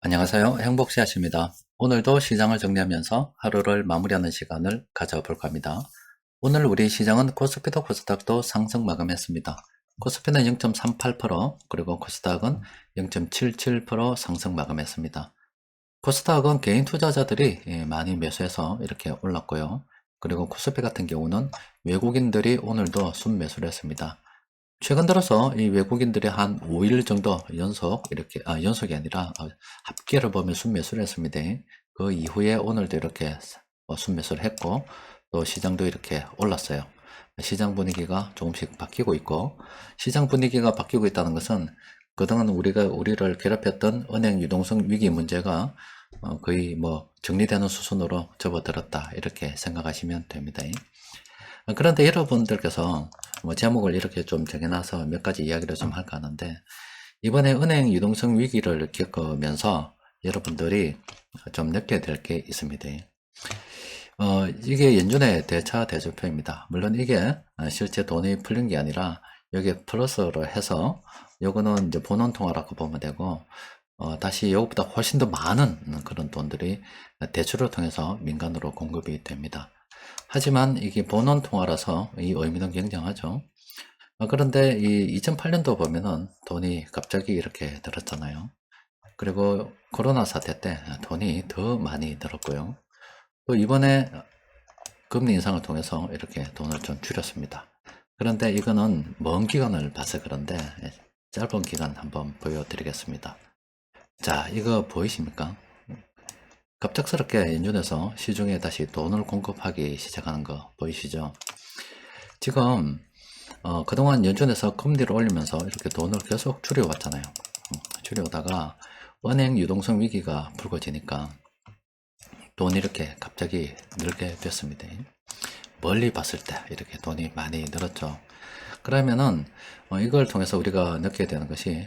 안녕하세요. 행복씨앗입니다. 오늘도 시장을 정리하면서 하루를 마무리하는 시간을 가져볼까 합니다. 오늘 우리 시장은 코스피도 코스닥도 상승 마감했습니다. 코스피는 0.38%, 그리고 코스닥은 0.77% 상승 마감했습니다. 코스닥은 개인 투자자들이 많이 매수해서 이렇게 올랐고요. 그리고 코스피 같은 경우는 외국인들이 오늘도 순매수를 했습니다. 최근 들어서 이 외국인들이 한 5일 정도 연속 연속이 아니라 합계를 보면 순매수를 했습니다. 그 이후에 오늘도 이렇게 순매수를 했고, 또 시장도 이렇게 올랐어요. 시장 분위기가 조금씩 바뀌고 있고, 시장 분위기가 바뀌고 있다는 것은 그동안 우리를 괴롭혔던 은행 유동성 위기 문제가 거의 정리되는 수순으로 접어들었다, 이렇게 생각하시면 됩니다. 그런데 여러분들께서 제목을 이렇게 좀 정해놔서 몇 가지 이야기를 좀 할까 하는데, 이번에 은행 유동성 위기를 겪으면서 여러분들이 좀 느껴야 될 게 있습니다. 이게 연준의 대차 대조표입니다. 물론 이게 실제 돈이 풀린 게 아니라 여기에 플러스로 해서 요거는 이제 본원통화라고 보면 되고, 다시 이것보다 훨씬 더 많은 그런 돈들이 대출을 통해서 민간으로 공급이 됩니다. 하지만 이게 본원통화라서 이 의미는 굉장하죠. 그런데 이 2008년도 보면은 돈이 갑자기 이렇게 늘었잖아요. 그리고 코로나 사태 때 돈이 더 많이 늘었고요. 또 이번에 금리 인상을 통해서 이렇게 돈을 좀 줄였습니다. 그런데 이거는 먼 기간을 봐서 그런데 짧은 기간 한번 보여드리겠습니다. 자, 이거 보이십니까? 갑작스럽게 연준에서 시중에 다시 돈을 공급하기 시작하는 거 보이시죠? 지금 그동안 연준에서 금리를 올리면서 이렇게 돈을 계속 줄여왔잖아요. 줄여오다가 은행 유동성 위기가 불거지니까 돈이 이렇게 갑자기 늘게 됐습니다. 멀리 봤을 때 이렇게 돈이 많이 늘었죠. 그러면은 이걸 통해서 우리가 느끼게 되는 것이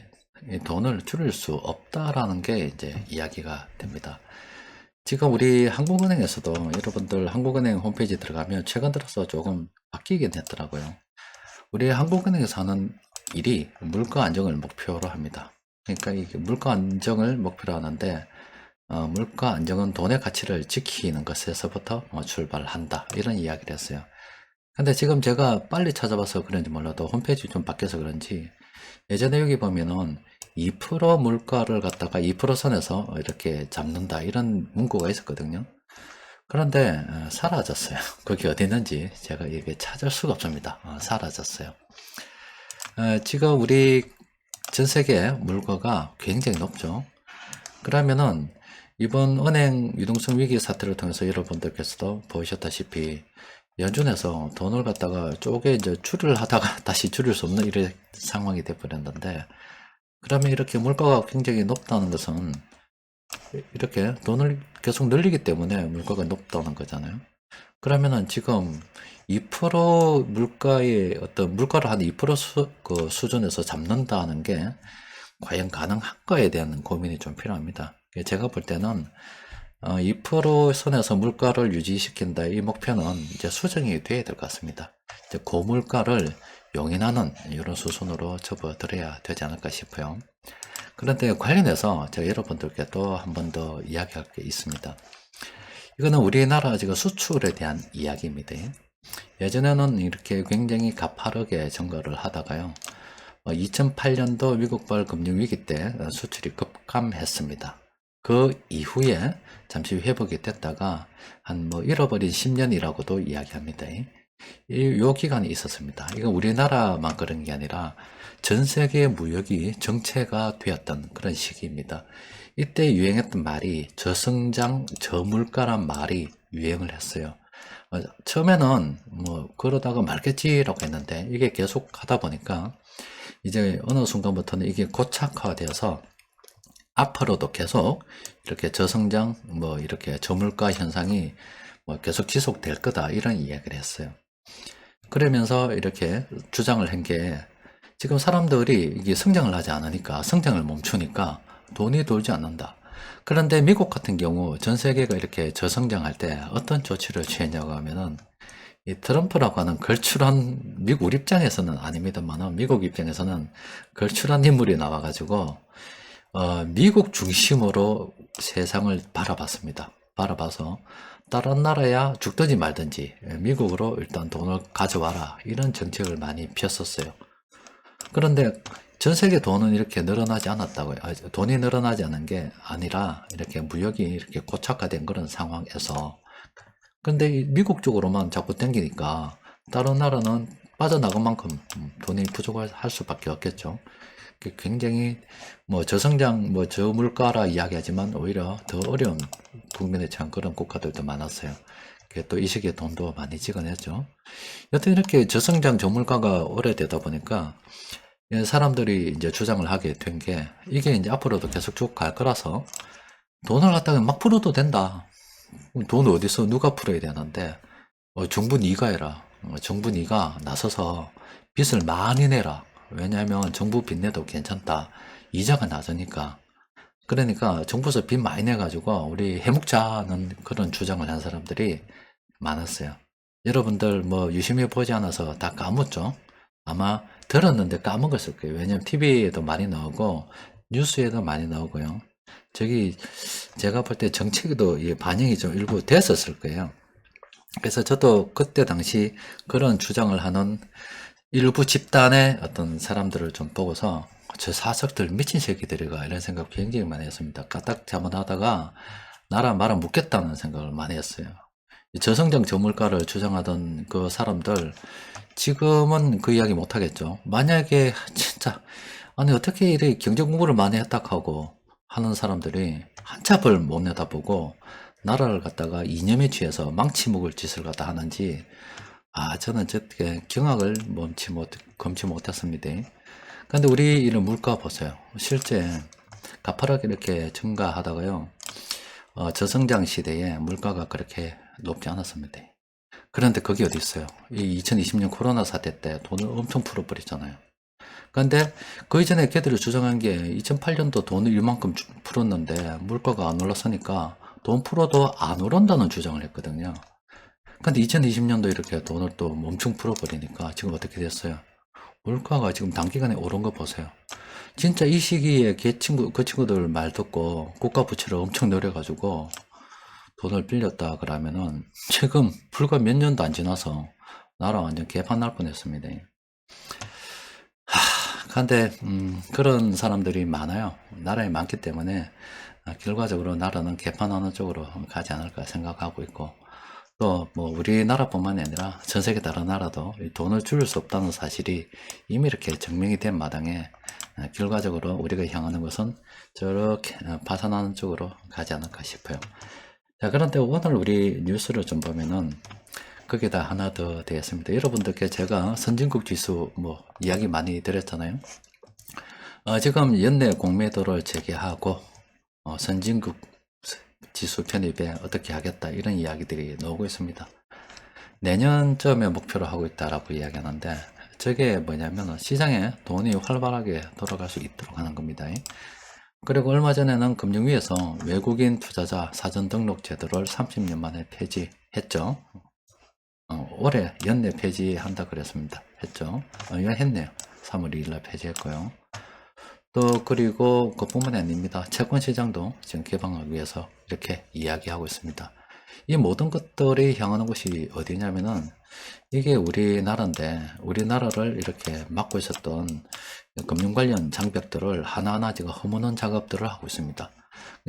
이 돈을 줄일 수 없다라는 게 이제 이야기가 됩니다. 지금 우리 한국은행에서도 여러분들 한국은행 홈페이지 들어가면 최근 들어서 조금 바뀌긴 했더라고요. 우리 한국은행에서 하는 일이 물가 안정을 목표로 합니다. 그러니까 이게 물가 안정을 목표로 하는데, 물가 안정은 돈의 가치를 지키는 것에서부터 출발한다, 이런 이야기를 했어요. 근데 지금 제가 빨리 찾아봐서 그런지 몰라도 홈페이지 좀 바뀌어서 그런지 예전에 여기 보면은 2% 물가를 갖다가 2% 선에서 이렇게 잡는다, 이런 문구가 있었거든요. 그런데 사라졌어요. 거기 어디 있는지 제가 이게 찾을 수가 없습니다. 사라졌어요. 지금 우리 전 세계 물가가 굉장히 높죠. 그러면은 이번 은행 유동성 위기 사태를 통해서 여러분들께서도 보셨다시피 연준에서 돈을 갖다가 쪼개 이제 줄을 하다가 다시 줄일 수 없는 이런 상황이 돼버렸는데, 그러면 이렇게 물가가 굉장히 높다는 것은 이렇게 돈을 계속 늘리기 때문에 물가가 높다는 거잖아요. 그러면은 지금 2% 물가의 어떤 물가를 한 2% 그 수준에서 잡는다는 게 과연 가능할까에 대한 고민이 좀 필요합니다. 제가 볼 때는 2% 선에서 물가를 유지시킨다, 이 목표는 이제 수정이 돼야 될 것 같습니다. 이제 고물가를 용인하는 이런 수순으로 접어들어야 되지 않을까 싶어요. 그런데 관련해서 제가 여러분들께 또 한 번 더 이야기할 게 있습니다. 이거는 우리나라 지금 수출에 대한 이야기입니다. 예전에는 이렇게 굉장히 가파르게 증가를 하다가요, 2008년도 미국발 금융위기 때 수출이 급감했습니다. 그 이후에 잠시 회복이 됐다가 한 잃어버린 10년이라고도 이야기합니다. 요 기간이 있었습니다. 이건 우리나라만 그런 게 아니라 전 세계 무역이 정체가 되었던 그런 시기입니다. 이때 유행했던 말이 저성장 저물가란 말이 유행을 했어요. 처음에는 그러다가 말겠지라고 했는데 이게 계속 하다 보니까 이제 어느 순간부터는 이게 고착화되어서 앞으로도 계속 이렇게 저성장 이렇게 저물가 현상이 계속 지속될 거다, 이런 이야기를 했어요. 그러면서 이렇게 주장을 한 게, 지금 사람들이 이게 성장을 하지 않으니까, 성장을 멈추니까 돈이 돌지 않는다. 그런데 미국 같은 경우 전 세계가 이렇게 저성장할 때 어떤 조치를 취했냐고 하면은, 이 트럼프라고 하는 걸출한, 미국 우리 입장에서는 아닙니다만 미국 입장에서는 걸출한 인물이 나와가지고 미국 중심으로 세상을 바라봤습니다. 바라봐서 다른 나라야 죽든지 말든지 미국으로 일단 돈을 가져와라 이런 정책을 많이 폈었어요. 그런데 전 세계 돈은 이렇게 늘어나지 않았다고요. 돈이 늘어나지 않은 게 아니라 이렇게 무역이 이렇게 고착화된 그런 상황에서 근데 이 미국 쪽으로만 자꾸 땡기니까 다른 나라는 빠져나간 만큼 돈이 부족할 수밖에 없겠죠. 굉장히 뭐 저성장 뭐 저물가라 이야기하지만 오히려 더 어려운 국면에 처한 그런 국가들도 많았어요. 또 이 시기에 돈도 많이 찍어냈죠. 여튼 이렇게 저성장 저물가가 오래되다 보니까 사람들이 이제 주장을 하게 된 게 이게 이제 앞으로도 계속 쭉 갈 거라서 돈을 갖다가 막 풀어도 된다. 돈 어디서 누가 풀어야 되는데 정부 네가 해라. 정부 네가 나서서 빚을 많이 내라. 왜냐하면 정부 빚 내도 괜찮다. 이자가 낮으니까. 그러니까 정부에서 빚 많이 내가지고 우리 해먹자는 그런 주장을 한 사람들이 많았어요. 여러분들 뭐 유심히 보지 않아서 다 까먹었죠? 아마 들었는데 까먹었을 거예요. 왜냐면 TV에도 많이 나오고 뉴스에도 많이 나오고요. 저기 제가 볼 때 정책에도 반영이 좀 일부 됐었을 거예요. 그래서 저도 그때 당시 그런 주장을 하는 일부 집단의 어떤 사람들을 좀 보고서 저 사석들 미친 새끼들이가 이런 생각 굉장히 많이 했습니다. 까딱 잘못하다가 나라 말아 묻겠다는 생각을 많이 했어요. 저성장 저물가를 주장하던 그 사람들 지금은 그 이야기 못 하겠죠. 만약에 진짜 아니 어떻게 이래 경제 공부를 많이 했다 하고 하는 사람들이 한참을 못 내다보고 나라를 갖다가 이념에 취해서 망치 먹을 짓을 갖다 하는지 저는 저게 경악을 금치 못했습니다. 근데 우리 이런 물가 보세요. 실제 가파르게 이렇게 증가하다가요. 저성장 시대에 물가가 그렇게 높지 않았습니다. 그런데 그게 어디 있어요? 이 2020년 코로나 사태 때 돈을 엄청 풀어버렸잖아요. 근데 그 이전에 걔들이 주장한 게 2008년도 돈을 이만큼 풀었는데 물가가 안 올랐으니까 돈 풀어도 안 오른다는 주장을 했거든요. 근데 2020년도 이렇게 돈을 또 엄청 풀어버리니까 지금 어떻게 됐어요? 물가가 지금 단기간에 오른 거 보세요. 진짜 이 시기에 그 친구들 말 듣고 국가 부채를 엄청 늘려가지고 돈을 빌렸다 그러면은 지금 불과 몇 년도 안 지나서 나라 완전 개판 날 뻔했습니다. 근데 그런 사람들이 많아요. 나라에 많기 때문에 결과적으로 나라는 개판하는 쪽으로 가지 않을까 생각하고 있고 또 뭐 우리나라뿐만이 아니라 전 세계 다른 나라도 돈을 줄일 수 없다는 사실이 이미 이렇게 증명이 된 마당에 결과적으로 우리가 향하는 것은 저렇게 파산하는 쪽으로 가지 않을까 싶어요. 자, 그런데 오늘 우리 뉴스를 좀 보면은 거기다 하나 더 되겠습니다. 여러분들께 제가 선진국 지수 뭐 이야기 많이 드렸잖아요. 지금 연내 공매도를 재개하고 선진국 지수 편입에 어떻게 하겠다 이런 이야기들이 나오고 있습니다. 내년쯤에 목표로 하고 있다라고 이야기하는데 저게 뭐냐면 시장에 돈이 활발하게 돌아갈 수 있도록 하는 겁니다. 그리고 얼마 전에는 금융위에서 외국인 투자자 사전 등록 제도를 30년 만에 폐지했죠. 올해 연내 폐지한다 그랬습니다. 했죠. 이거 했네요. 3월 2일날 폐지했고요. 또 그리고 그뿐만이 아닙니다. 채권 시장도 지금 개방하기 위해서 이렇게 이야기하고 있습니다. 이 모든 것들이 향하는 곳이 어디냐면은 이게 우리나라인데 우리나라를 이렇게 막고 있었던 금융 관련 장벽들을 하나하나 지금 허무는 작업들을 하고 있습니다.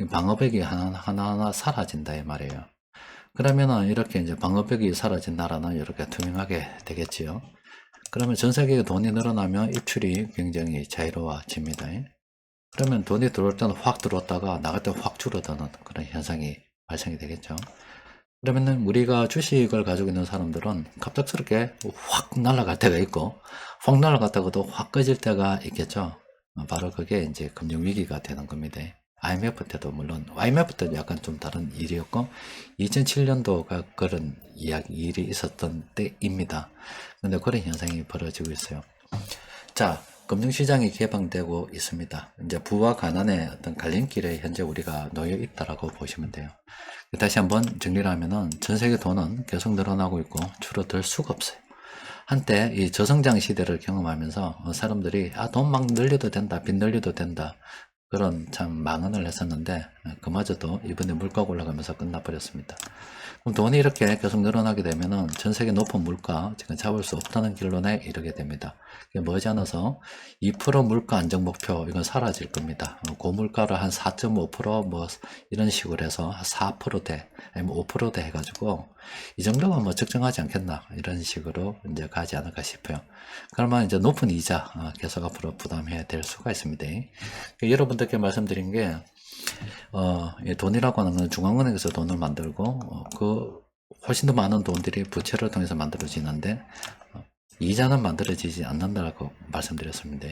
방어벽이 하나하나 사라진다 이 말이에요. 그러면은 이렇게 이제 방어벽이 사라진 나라는 이렇게 투명하게 되겠지요. 그러면 전 세계에 돈이 늘어나면 입출이 굉장히 자유로워집니다. 그러면 돈이 들어올 때는 확 들어왔다가 나갈 때 확 줄어드는 그런 현상이 발생이 되겠죠. 그러면은 우리가 주식을 가지고 있는 사람들은 갑작스럽게 확 날아갈 때가 있고 확 날아갔다가도 확 꺼질 때가 있겠죠. 바로 그게 이제 금융위기가 되는 겁니다. IMF 때도 물론 IMF 때도 약간 좀 다른 일이었고 2007년도가 그런 일이 있었던 때입니다. 근데 그런 현상이 벌어지고 있어요. 자, 금융시장이 개방되고 있습니다. 이제 부와 가난의 어떤 갈림길에 현재 우리가 놓여 있다라고 보시면 돼요. 다시 한번 정리를 하면은 전 세계 돈은 계속 늘어나고 있고 줄어들 수가 없어요. 한때 이 저성장 시대를 경험하면서 사람들이 돈 막 늘려도 된다, 빚 늘려도 된다. 그런 참 망언을 했었는데 그마저도 이번에 물가가 올라가면서 끝나버렸습니다. 그럼 돈이 이렇게 계속 늘어나게 되면은 전 세계 높은 물가 지금 잡을 수 없다는 결론에 이르게 됩니다. 머지않아서 2% 물가 안정 목표 이건 사라질 겁니다. 고물가를 한 4.5%뭐 이런 식으로 해서 4%대 아니면 5%대 해가지고 이 정도가 뭐 적정하지 않겠나 이런 식으로 이제 가지 않을까 싶어요. 그러면 이제 높은 이자 계속 앞으로 부담해야 될 수가 있습니다. 여러분들께 말씀드린 게 돈이라고 하는 건 중앙은행에서 돈을 만들고 그 훨씬 더 많은 돈들이 부채를 통해서 만들어지는데 이자는 만들어지지 않는다고 말씀드렸습니다.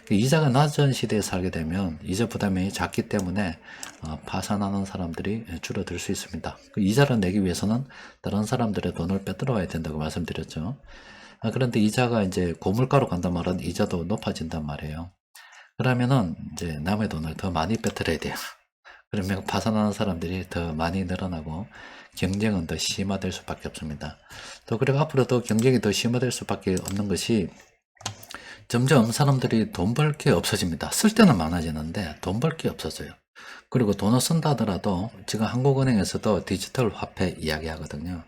그 이자가 낮은 시대에 살게 되면 이자 부담이 작기 때문에 파산하는 사람들이 줄어들 수 있습니다. 그 이자를 내기 위해서는 다른 사람들의 돈을 빼들어와야 된다고 말씀드렸죠. 그런데 이자가 이제 고물가로 간단 말은 이자도 높아진단 말이에요. 그러면은 이제 남의 돈을 더 많이 빼들어야 돼요. 그러면 파산하는 사람들이 더 많이 늘어나고 경쟁은 더 심화될 수밖에 없습니다. 또 그리고 앞으로도 경쟁이 더 심화될 수밖에 없는 것이 점점 사람들이 돈 벌 게 없어집니다. 쓸 때는 많아지는데 돈 벌 게 없어져요. 그리고 돈을 쓴다 하더라도 지금 한국은행에서도 디지털 화폐 이야기하거든요.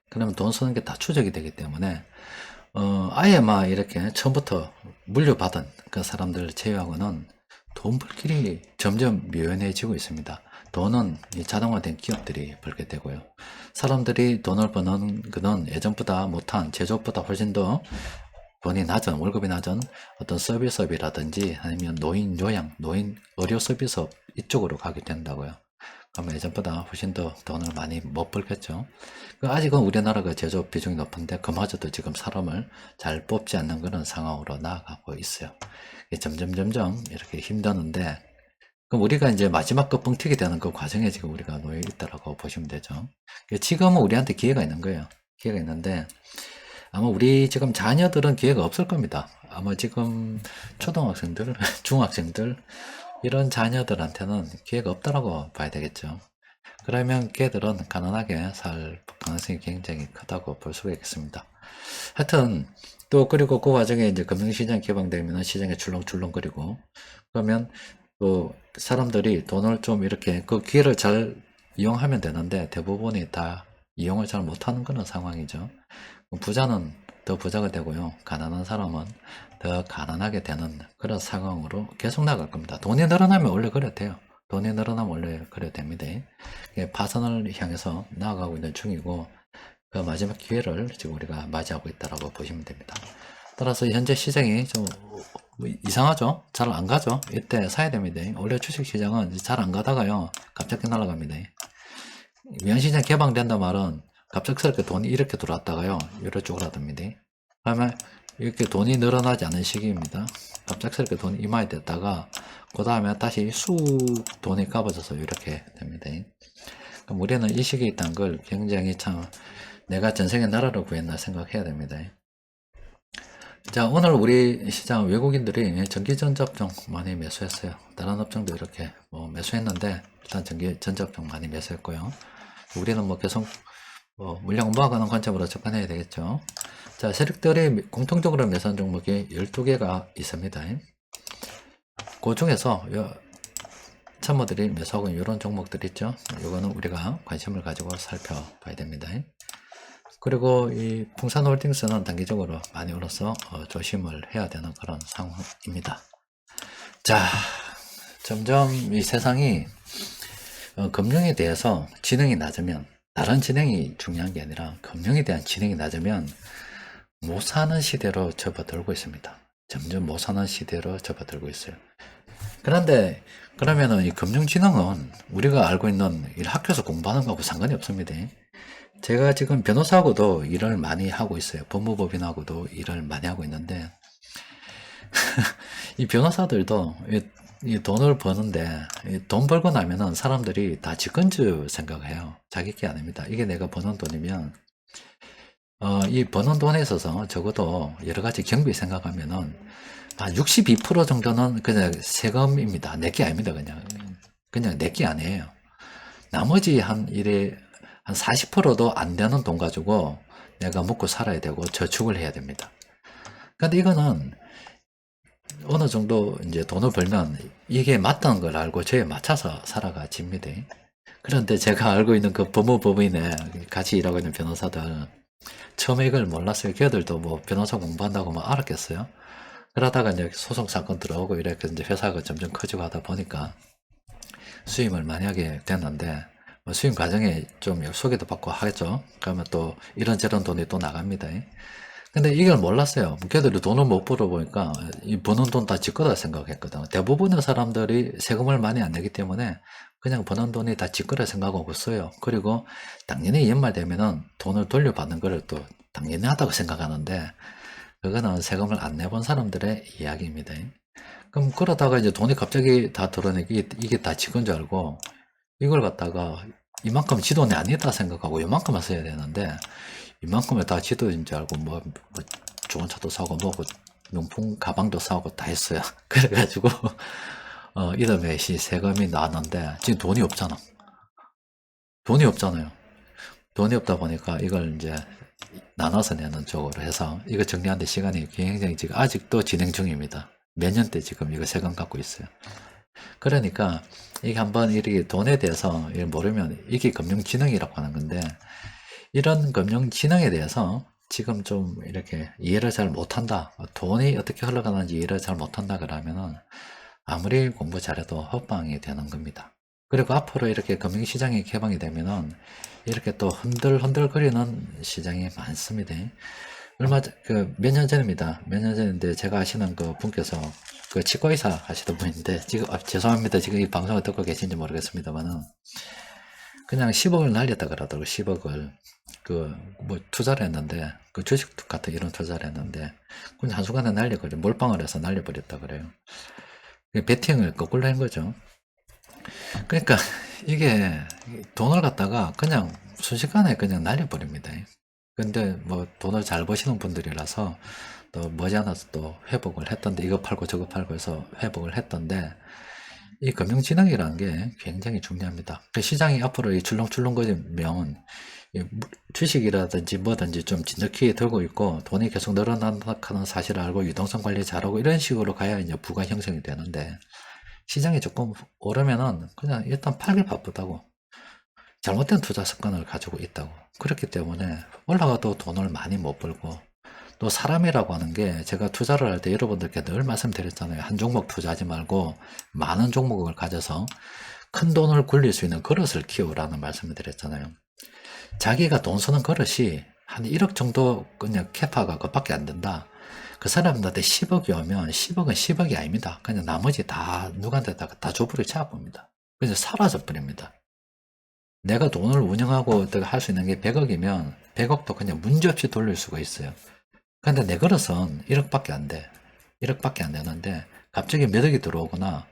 그러면 돈 쓰는 게 다 추적이 되기 때문에 아예 막 이렇게 처음부터 물려받은 그 사람들 제외하고는 돈 벌 길이 점점 묘연해지고 있습니다. 돈은 자동화된 기업들이 벌게 되고요. 사람들이 돈을 버는 것은 예전보다 못한 제조업보다 훨씬 더 돈이 낮은, 월급이 낮은 어떤 서비스업이라든지 아니면 노인 요양, 노인 의료 서비스업 이쪽으로 가게 된다고요. 그러면 예전보다 훨씬 더 돈을 많이 못 벌겠죠. 아직은 우리나라가 제조업 비중이 높은데 그마저도 지금 사람을 잘 뽑지 않는 그런 상황으로 나아가고 있어요. 점점 이렇게 힘드는데 그럼 우리가 이제 마지막 거 뻥튀기 되는 그 과정에 지금 우리가 놓여 있다라고 보시면 되죠. 지금은 우리한테 기회가 있는 거예요. 기회가 있는데 아마 우리 지금 자녀들은 기회가 없을 겁니다. 아마 지금 초등학생들, 중학생들 이런 자녀들한테는 기회가 없다라고 봐야 되겠죠. 그러면 걔들은 가난하게 살 가능성이 굉장히 크다고 볼 수가 있겠습니다. 하여튼 또 그리고 그 과정에 이제 금융시장 개방되면 시장에 출렁출렁거리고 그러면 또 사람들이 돈을 좀 이렇게 그 기회를 잘 이용하면 되는데 대부분이 다 이용을 잘 못하는 그런 상황이죠. 부자는 더 부자가 되고요. 가난한 사람은 더 가난하게 되는 그런 상황으로 계속 나갈 겁니다. 돈이 늘어나면 원래 그래 돼요. 돈이 늘어나면 원래 그래 됩니다. 파산을 향해서 나아가고 있는 중이고 그 마지막 기회를 지금 우리가 맞이하고 있다고 보시면 됩니다. 따라서 현재 시장이 좀 이상하죠? 잘 안 가죠? 이때 사야 됩니다. 원래 주식시장은 잘 안 가다가요 갑자기 날아갑니다. 외환시장 개방된다 말은 갑작스럽게 돈이 이렇게 들어왔다가요 이렇게 쪼그라듭니다. 그러면 이렇게 돈이 늘어나지 않은 시기입니다. 갑작스럽게 돈이 이마에 됐다가 그 다음에 다시 쑥 돈이 값아져서 이렇게 됩니다. 그럼 우리는 이 시기에 있다는 걸 굉장히 참 내가 전생에 나라를 구했나 생각해야 됩니다. 자, 오늘 우리 시장 외국인들이 전기전자업종 많이 매수했어요. 다른 업종도 이렇게 매수했는데 일단 전기전자업종 많이 매수했고요. 우리는 계속 물량 모아가는 관점으로 접근해야 되겠죠. 자, 세력들이 공통적으로 매수한 종목이 12개가 있습니다. 그 중에서 참모들이 매수하고 있는 이런 종목들 있죠. 이거는 우리가 관심을 가지고 살펴봐야 됩니다. 그리고 이 풍산홀딩스는 단기적으로 많이 올라서 조심을 해야 되는 그런 상황입니다. 자, 점점 이 세상이 금융에 대해서 지능이 낮으면 다른 지능이 중요한 게 아니라 금융에 대한 지능이 낮으면 못 사는 시대로 접어들고 있습니다. 점점 못 사는 시대로 접어들고 있어요. 그런데 그러면은 이 금융지능은 우리가 알고 있는 학교에서 공부하는 거하고 상관이 없습니다. 제가 지금 변호사하고도 일을 많이 하고 있어요. 법무법인하고도 일을 많이 하고 있는데 이 변호사들도 이 돈을 버는데 돈 벌고 나면은 사람들이 다 직권주 생각해요. 자기 게 아닙니다. 이게 내가 버는 돈이면 이 버는 돈에 있어서 적어도 여러 가지 경비 생각하면은 한 62% 정도는 그냥 세금입니다. 내게 아닙니다. 그냥 내게 아니에요. 나머지 한 40%도 안 되는 돈 가지고 내가 먹고 살아야 되고 저축을 해야 됩니다. 근데 이거는 어느 정도 이제 돈을 벌면 이게 맞다는 걸 알고 저에 맞춰서 살아가집니다. 그런데 제가 알고 있는 그 법무법인에 같이 일하고 있는 변호사들, 처음에 이걸 몰랐어요. 걔들도 뭐 변호사 공부한다고 뭐 알았겠어요? 그러다가 이제 소송 사건 들어오고 이렇게 이제 회사가 점점 커지고 하다 보니까 수임을 많이 하게 됐는데, 뭐 수임 과정에 좀 소개도 받고 하겠죠. 그러면 또 이런저런 돈이 또 나갑니다. 근데 이걸 몰랐어요. 걔들이 돈을 못 벌어보니까 이 버는 돈 다 지 거다 생각했거든. 대부분의 사람들이 세금을 많이 안 내기 때문에 그냥 버는 돈이 다 지 거라 생각하고 써요. 그리고 당연히 연말 되면은 돈을 돌려받는 거를 또 당연히 하다고 생각하는데, 그거는 세금을 안 내본 사람들의 이야기입니다. 그럼 그러다가 이제 돈이 갑자기 다 드러내기, 이게 다 지 건 줄 알고 이걸 갖다가 이만큼 지 돈이 아니다 생각하고 이만큼만 써야 되는데, 이만큼을 다 지 돈인 줄 알고 뭐 좋은 차도 사고 뭐고 명품 가방도 사고 다 했어요. 그래가지고 이듬해 시 세금이 나왔는데 지금 돈이 없잖아. 돈이 없잖아요. 돈이 없다 보니까 이걸 이제 나눠서 내는 쪽으로 해서 이거 정리하는데 시간이 굉장히 지금 아직도 진행 중입니다. 몇 년째 지금 이거 세금 갖고 있어요. 그러니까 이게 한번 이렇게 돈에 대해서 이걸 모르면 이게 금융지능이라고 하는 건데, 이런 금융지능에 대해서 지금 좀 이렇게 이해를 잘 못한다, 돈이 어떻게 흘러가는지 이해를 잘 못한다 그러면은 아무리 공부 잘해도 헛방이 되는 겁니다. 그리고 앞으로 이렇게 금융시장이 개방이 되면은 이렇게 또 흔들흔들거리는 시장이 많습니다. 몇 년 전입니다. 몇 년 전인데 제가 아시는 그 분께서 그 치과의사 하시던 분인데, 지금, 죄송합니다. 지금 이 방송을 듣고 계신지 모르겠습니다만은, 그냥 10억을 날렸다 그러더라고요. 10억을. 뭐, 투자를 했는데, 그 주식 같은 이런 투자를 했는데, 그냥 한순간에 날려버려, 몰빵을 해서 날려버렸다 그래요. 베팅을 거꾸로 한 거죠. 그러니까, 이게, 돈을 갖다가 그냥 순식간에 그냥 날려버립니다. 근데 뭐, 돈을 잘 버시는 분들이라서, 또 머지않아서 또 회복을 했던데, 이거 팔고 저거 팔고 해서 회복을 했던데, 이 금융진흥이라는 게 굉장히 중요합니다. 그 시장이 앞으로 이 출렁출렁거리면 이 주식이라든지 뭐든지 좀 진득히 들고 있고 돈이 계속 늘어난다는 사실을 알고 유동성 관리 잘하고 이런 식으로 가야 이제 부가 형성이 되는데, 시장이 조금 오르면은 그냥 일단 팔기 바쁘다고, 잘못된 투자 습관을 가지고 있다고. 그렇기 때문에 올라가도 돈을 많이 못 벌고, 또 사람이라고 하는 게 제가 투자를 할 때 여러분들께 늘 말씀드렸잖아요. 한 종목 투자하지 말고 많은 종목을 가져서 큰 돈을 굴릴 수 있는 그릇을 키우라는 말씀을 드렸잖아요. 자기가 돈 쓰는 그릇이 한 1억 정도 그냥 캐파가 그밖에 안 된다. 그 사람들한테 10억이 오면 10억은 10억이 아닙니다. 그냥 나머지 다 누구한테다가 다 줘버려 차버립니다. 그래서 사라져 버립니다. 내가 돈을 운영하고 할 수 있는 게 100억이면 100억도 그냥 문제없이 돌릴 수가 있어요. 근데 내 그릇은 1억밖에 안 돼. 1억밖에 안 되는데 갑자기 몇 억이 들어오거나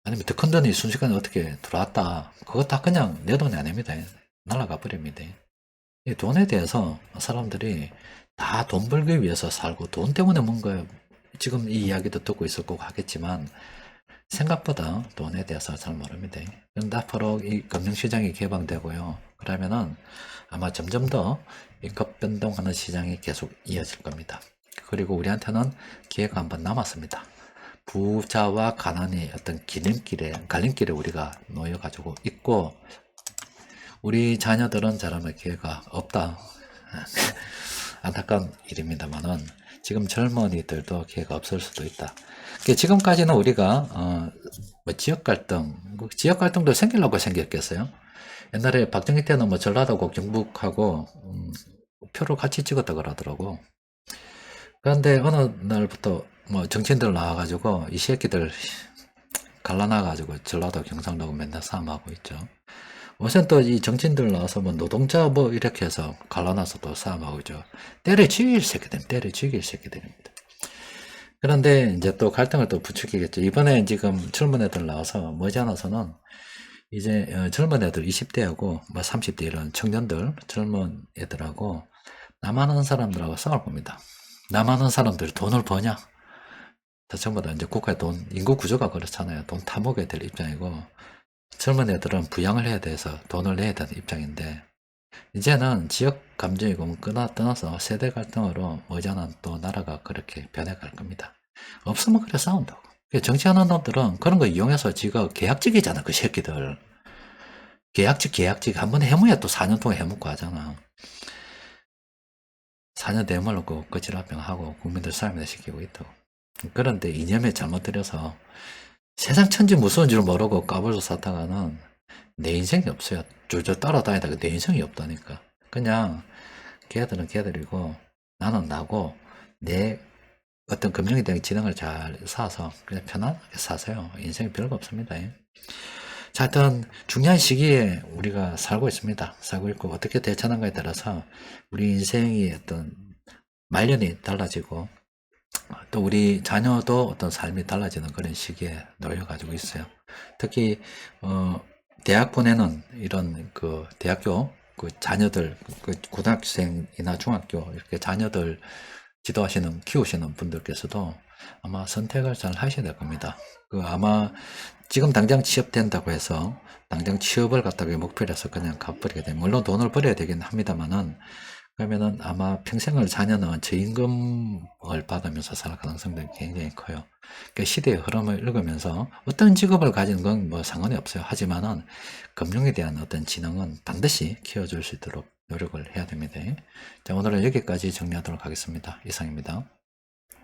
아니면 더 큰 돈이 순식간에 어떻게 들어왔다, 그거 다 그냥 내 돈이 아닙니다. 날아가 버립니다. 이 돈에 대해서 사람들이 다 돈 벌기 위해서 살고 돈 때문에 뭔가, 지금 이 이야기도 듣고 있을 거고 하겠지만 생각보다 돈에 대해서 잘 모릅니다. 그런데 앞으로 이 금융시장이 개방되고요, 그러면은 아마 점점 더 이 급변동하는 시장이 계속 이어질 겁니다. 그리고 우리한테는 기회가 한번 남았습니다. 부자와 가난이 어떤 갈림길에 우리가 놓여가지고 있고, 우리 자녀들은 자라날 기회가 없다. 안타까운 일입니다만은 지금 젊은이들도 기회가 없을 수도 있다. 지금까지는 우리가 뭐 지역 갈등도 생기려고 생겼겠어요. 옛날에 박정희 때는 뭐 전라도하고 경북하고 표를 같이 찍었다 그러더라고. 그런데 어느 날부터 뭐 정치인들 나와가지고 이 새끼들 갈라놔가지고 전라도 경상도하고 맨날 싸움하고 있죠. 우선 또 이 정치인들 나와서 뭐 노동자 뭐 이렇게 해서 갈라놔서 또 싸움하고 있죠. 때려 죽일 새끼들입니다. 그런데 이제 또 갈등을 또 부추기겠죠. 이번에 지금 젊은 애들 나와서 머지않아서는 이제 젊은 애들 20대하고 뭐 30대 이런 청년들, 젊은 애들하고 남아는 사람들하고 싸울 겁니다. 남아는 사람들이 돈을 버냐? 다 전부 다 이제 국가의 돈, 인구 구조가 그렇잖아요. 돈 타먹어야 될 입장이고, 젊은 애들은 부양을 해야 돼서 돈을 내야 되는 입장인데, 이제는 지역 감정이고 떠나서 세대 갈등으로 머지않은 또 나라가 그렇게 변해갈 겁니다. 없으면 그래 싸운다고. 정치하는 놈들은 그런 거 이용해서 지가 계약직이잖아, 그 새끼들. 계약직 한 번 해무야 또 4년 동안 해먹고 하잖아. 4년 내몰고 거칠합병하고 국민들 싸움이나 시키고 있다고. 그런데 이념에 잘못 들여서 세상 천지 무서운 줄 모르고 까불고 살다가는 내 인생이 없어요. 줄줄 따라다니다가 내 인생이 없다니까. 그냥 걔들은 걔들이고 나는 나고 내 어떤 금융에 대한 지능을 잘 쌓아서 그냥 편안하게 사세요. 인생이 별거 없습니다. 자, 하여튼 중요한 시기에 우리가 살고 있습니다. 살고 있고 어떻게 대처하는가에 따라서 우리 인생이 어떤 말년이 달라지고 또 우리 자녀도 어떤 삶이 달라지는 그런 시기에 놓여가지고 있어요. 특히 대학 보내는 이런 그 대학교 그 자녀들 그 고등학생이나 중학교 이렇게 자녀들 지도하시는 키우시는 분들께서도 아마 선택을 잘 하셔야 될 겁니다. 그 아마 지금 당장 취업된다고 해서 당장 취업을 갖다가 목표로 해서 그냥 가버리게 되면 물론 돈을 벌어야 되긴 합니다만은 그러면은 아마 평생을 자녀는 저임금을 받으면서 살 가능성도 굉장히 커요. 그러니까 시대의 흐름을 읽으면서 어떤 직업을 가지는 건 뭐 상관이 없어요. 하지만은 금융에 대한 어떤 지능은 반드시 키워줄 수 있도록 노력을 해야 됩니다. 자, 오늘은 여기까지 정리하도록 하겠습니다. 이상입니다.